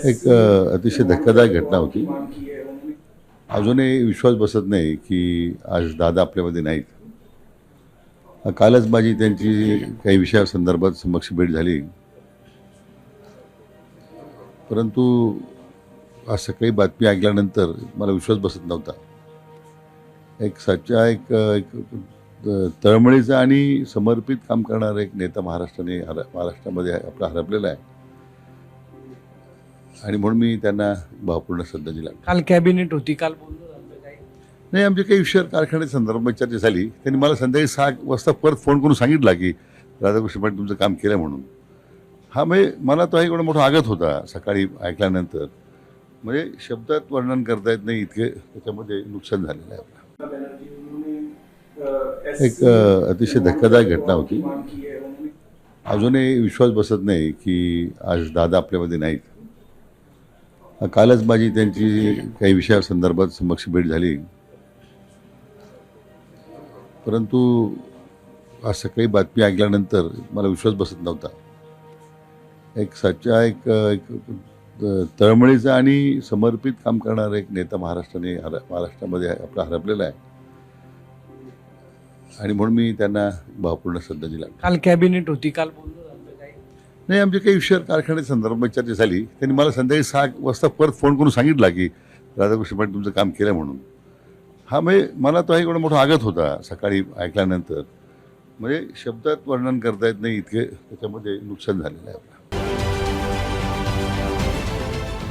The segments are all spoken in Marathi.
एक अतिशय धक्कादायक घटना होती. अजूनही विश्वास बसत नाही की आज दादा आपल्यामध्ये नाहीत. कालच माझी त्यांची काही विषयासंदर्भात समक्ष भेट झाली, परंतु आज सकाळी बातमी ऐकल्यानंतर मला विश्वास बसत नव्हता. एक सच्चा एक तळमळीचा आणि समर्पित काम करणारा एक नेता महाराष्ट्रामध्ये आपला हरपलेला आहे, आणि म्हणून मी त्यांना भावपूर्ण श्रद्धांजली दिला. काल कॅबिनेट होती, काल बोलणं झालं काही? नाही, आमच्या काही विषयावर कारखान्याच्या संदर्भात चर्चा झाली. त्यांनी मला संध्याकाळी 6 वाजता परत फोन करून सांगितला की राधाकृष्ण पाटील तुमचं काम केलं म्हणून. हा म्हणजे मला तो एवढा मोठा आघात होता सकाळी ऐकल्यानंतर, म्हणजे शब्दात वर्णन करता येत नाही इतके त्याच्यामध्ये नुकसान झालेलं आहे. एक अतिशय धक्कादायक घटना होती. अजूनही विश्वास बसत नाही की आज दादा आपल्यामध्ये नाहीत. कालच माझी त्यांची काही विषयासंदर्भात समक्ष भेट झाली, परंतु आज सकाळी बातमी ऐकल्यानंतर मला विश्वास बसत नव्हता. एक सच्चा एक तळमळीचा आणि समर्पित काम करणारा एक नेता महाराष्ट्रामध्ये आपला हरपलेला आहे, आणि म्हणून मी त्यांना भावपूर्ण श्रद्धांजली दिला. काल कॅबिनेट होती, काल बोलणं झालं काही? नाही, आमच्या काही विषयावर कारखान्याच्या संदर्भात चर्चा झाली. त्यांनी मला संध्याकाळी 6 वाजता परत फोन करून सांगितला की राधाकृष्ण पाटील तुमचं काम केलं म्हणून. हा म्हणजे मला तो एवढा मोठा आघात होता सकाळी ऐकल्यानंतर, म्हणजे शब्दात वर्णन करता येत नाही इतके त्याच्यामध्ये नुकसान झालेलं आहे.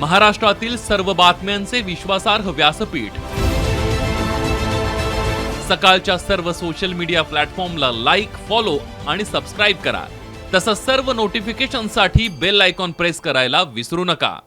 महाराष्ट्रातील सर्व बातम्यांचे विश्वासार्ह व्यासपीठ. सकाळच्या सर्व सोशल मीडिया प्लॅटफॉर्मला लाईक, फॉलो आणि सबस्क्राईब करा. तसंच सर्व नोटिफिकेशनसाठी बेल आयकॉन प्रेस करायला विसरू नका.